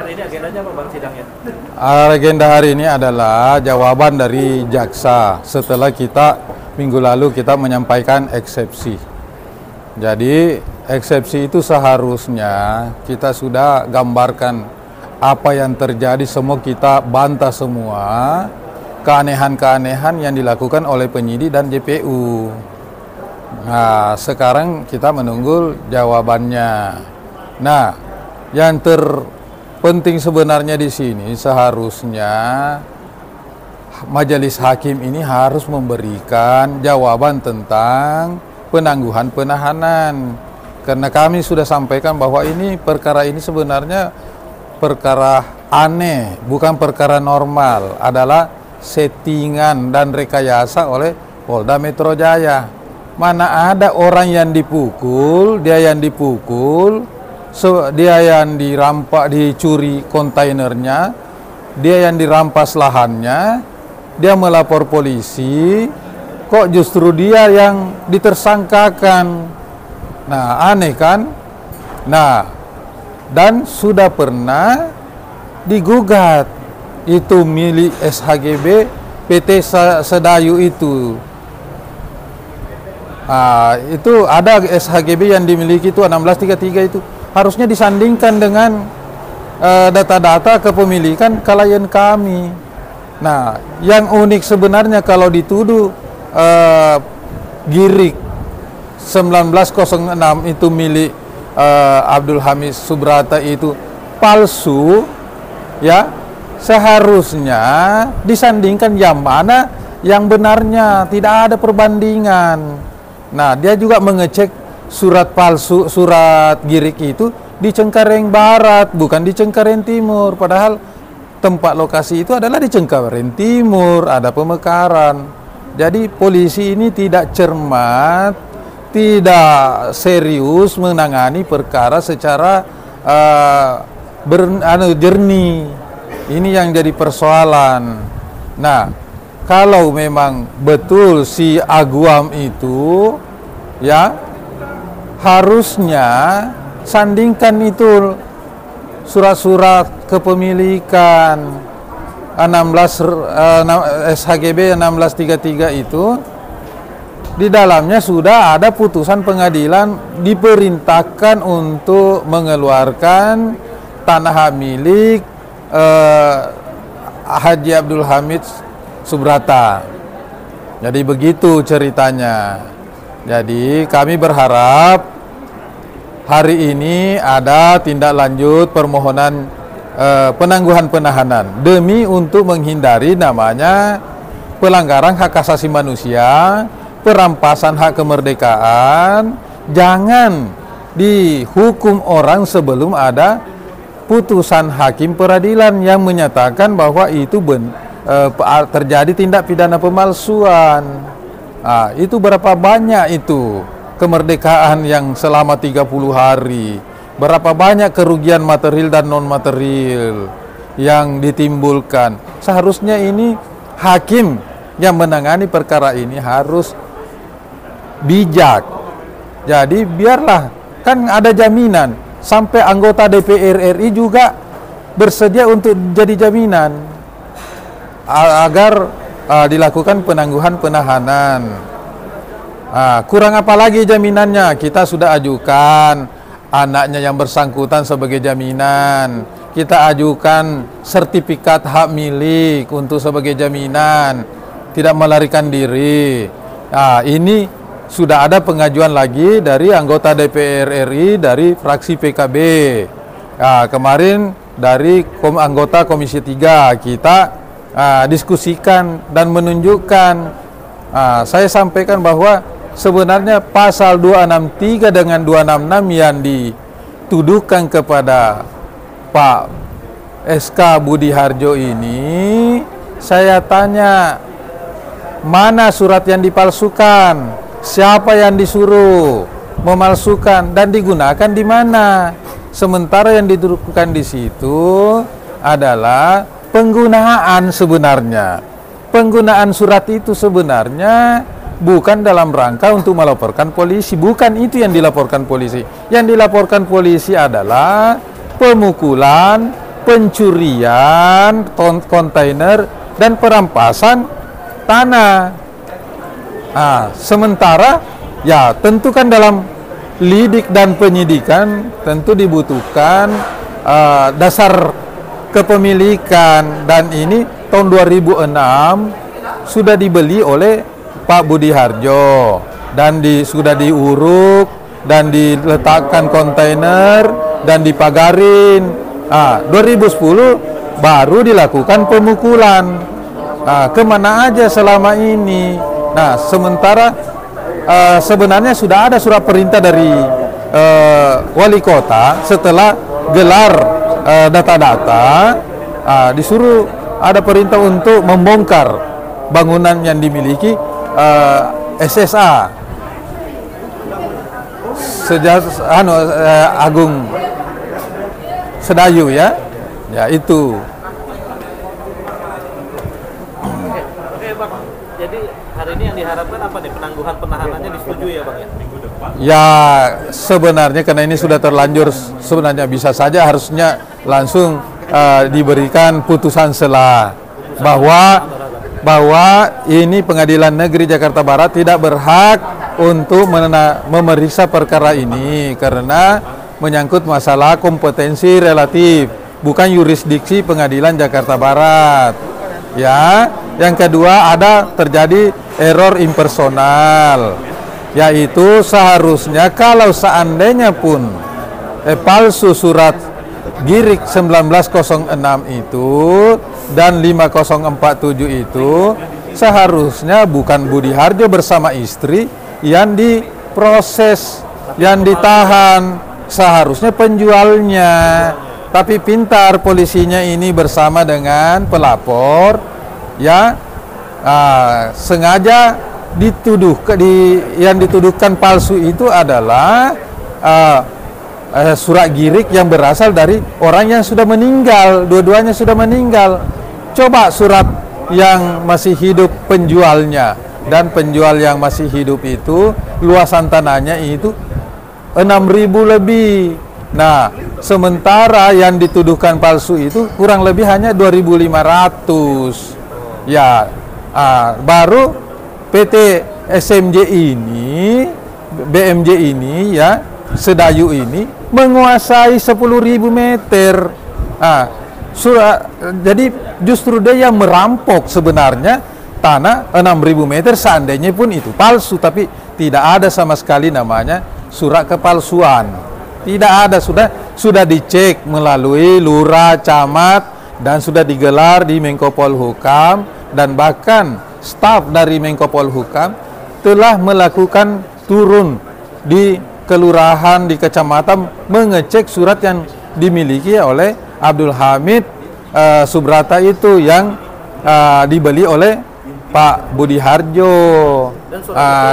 Hari ini agendanya apa Bang sidangnya? Agenda hari ini adalah jawaban dari jaksa setelah minggu lalu kita menyampaikan eksepsi. Jadi eksepsi itu seharusnya kita sudah gambarkan apa yang terjadi, semua kita bantah semua keanehan-keanehan yang dilakukan oleh penyidik dan JPU. Nah, sekarang kita menunggu jawabannya. Nah, yang terpenting sebenarnya di sini seharusnya majelis hakim ini harus memberikan jawaban tentang penangguhan penahanan. Karena kami sudah sampaikan bahwa perkara ini sebenarnya perkara aneh, bukan perkara normal, adalah settingan dan rekayasa oleh Polda Metro Jaya. Mana ada orang yang dipukul, dia yang dirampak, dicuri kontainernya, dia yang dirampas lahannya, dia melapor polisi, kok justru dia yang ditersangkakan. Nah, aneh kan? Nah, dan sudah pernah digugat, itu milik SHGB PT Sedayu itu. Itu ada SHGB yang dimiliki itu 1633 itu harusnya disandingkan dengan data-data kepemilikan klien kami. Nah, yang unik sebenarnya kalau dituduh Girik 1906 itu milik Abdul Hamid Subrata itu palsu, ya seharusnya disandingkan yang mana yang benarnya, tidak ada perbandingan. Nah, dia juga mengecek surat palsu, surat Girik itu di Cengkareng Barat, bukan di Cengkareng Timur. Padahal tempat lokasi itu adalah di Cengkareng Timur, ada pemekaran. Jadi polisi ini tidak cermat, tidak serius menangani perkara secara jernih. Ini yang jadi persoalan. Nah, kalau memang betul si Aguam itu, ya harusnya sandingkan itu surat-surat kepemilikan SHGB 1633 itu, di dalamnya sudah ada putusan pengadilan diperintahkan untuk mengeluarkan tanah milik Haji Abdul Hamid Subrata. Jadi begitu ceritanya. Jadi kami berharap hari ini ada tindak lanjut permohonan penangguhan penahanan demi untuk menghindari namanya pelanggaran hak asasi manusia, perampasan hak kemerdekaan. Jangan dihukum orang sebelum ada putusan hakim peradilan yang menyatakan bahwa itu terjadi tindak pidana pemalsuan. Itu berapa banyak itu kemerdekaan yang selama 30 hari, berapa banyak kerugian material dan non material yang ditimbulkan. Seharusnya ini hakim yang menangani perkara ini harus bijak. Jadi biarlah, kan ada jaminan, sampai anggota DPR RI juga bersedia untuk jadi jaminan agar dilakukan penangguhan penahanan. Kurang apa lagi jaminannya? Kita sudah ajukan anaknya yang bersangkutan sebagai jaminan, kita ajukan sertifikat hak milik untuk sebagai jaminan, tidak melarikan diri. Ini sudah ada pengajuan lagi dari anggota DPR RI dari fraksi PKB. Kemarin dari anggota Komisi 3 kita diskusikan dan menunjukkan. Saya sampaikan bahwa sebenarnya pasal 263 dengan 266 yang dituduhkan kepada Pak SK Budi Harjo ini, saya tanya, mana surat yang dipalsukan? Siapa yang disuruh memalsukan dan digunakan di mana? Sementara yang dituduhkan di situ adalah penggunaan sebenarnya. Penggunaan surat itu sebenarnya bukan dalam rangka untuk melaporkan polisi. Bukan itu yang dilaporkan polisi. Yang dilaporkan polisi adalah pemukulan, pencurian kontainer dan perampasan tanah. Sementara ya tentu kan dalam lidik dan penyidikan tentu dibutuhkan dasar kepemilikan, dan ini tahun 2006 sudah dibeli oleh Pak Budi Harjo dan sudah diuruk dan diletakkan kontainer dan dipagarin. 2010 baru dilakukan pemukulan. Kemana aja selama ini? Nah, sementara sebenarnya sudah ada surat perintah dari wali kota setelah gelar data-data, disuruh ada perintah untuk membongkar bangunan yang dimiliki SSA Agung Sedayu ya itu. Oke Bang, jadi hari ini yang diharapkan apa nih, penangguhan penahanannya disetujui ya Bang ya? Ya sebenarnya karena ini sudah terlanjur, sebenarnya bisa saja harusnya langsung diberikan putusan selah bahwa ini Pengadilan Negeri Jakarta Barat tidak berhak untuk memeriksa perkara ini karena menyangkut masalah kompetensi relatif, bukan yurisdiksi Pengadilan Jakarta Barat. Ya, yang kedua ada terjadi error impersonal, yaitu seharusnya kalau seandainya pun palsu surat Girik 1906 itu dan 5047 itu seharusnya bukan Budi Harjo bersama istri yang diproses, yang ditahan, seharusnya penjualnya. Tapi pintar polisinya ini bersama dengan pelapor ya, sengaja yang dituduhkan palsu itu adalah surat girik yang berasal dari orang yang sudah meninggal, dua-duanya sudah meninggal. Coba surat yang masih hidup penjualnya, dan penjual yang masih hidup itu luasan tanahnya itu 6.000 lebih. Nah, sementara yang dituduhkan palsu itu kurang lebih hanya 2.500. Ya, baru PT SMJ ini, BMJ ini ya, Sedayu ini menguasai 10.000 meter. Jadi justru dia yang merampok sebenarnya tanah 6.000 meter, seandainya pun itu palsu, tapi tidak ada sama sekali namanya surat kepalsuan. Tidak ada, sudah dicek melalui lurah, camat, dan sudah digelar di Menko Polhukam, dan bahkan staf dari Menko Polhukam telah melakukan turun di kelurahan, di kecamatan, mengecek surat yang dimiliki oleh Abdul Hamid Subrata itu yang dibeli oleh Pak Budi Harjo,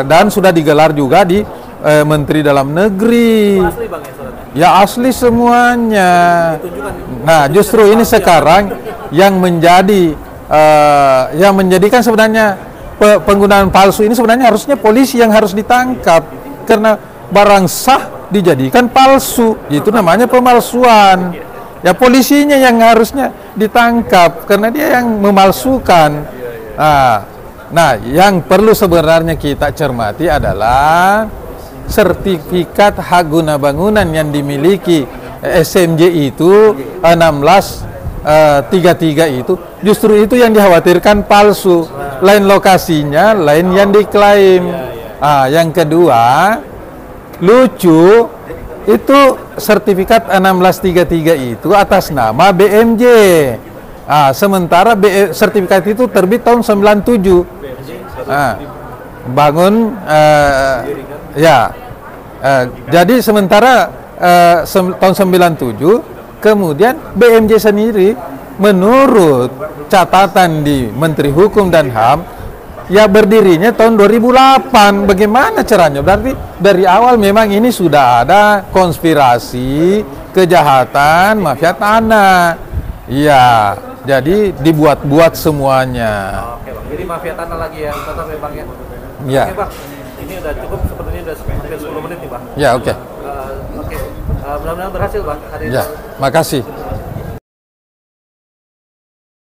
dan sudah digelar juga di Menteri Dalam Negeri. Asli Bang ya suratnya? Ya asli semuanya. Nah justru ini sekarang yang menjadikan sebenarnya penggunaan palsu ini sebenarnya harusnya polisi yang harus ditangkap, karena barang sah dijadikan palsu, itu namanya pemalsuan. Ya polisinya yang harusnya ditangkap karena dia yang memalsukan. Nah yang perlu sebenarnya kita cermati adalah sertifikat hak guna bangunan yang dimiliki SMJ itu 1633 itu justru itu yang dikhawatirkan palsu, lain lokasinya, lain yang diklaim. Yang kedua lucu itu sertifikat 1633 itu atas nama BMJ. Sementara sertifikat itu terbit tahun 97. Bangun jadi sementara tahun 97 kemudian BMJ sendiri menurut catatan di Menteri Hukum dan HAM ya berdirinya tahun 2008. Bagaimana caranya? Berarti dari awal memang ini sudah ada konspirasi kejahatan mafia tanah. Iya, jadi dibuat-buat semuanya. Oke Bang, jadi mafia tanah lagi yang tetap ya Bang ya? Ya. Oke Bang, ini udah cukup, sepertinya udah hampir 10 menit nih Bang. Ya oke. Mudah-mudahan berhasil Bang hari ini. Ya, makasih.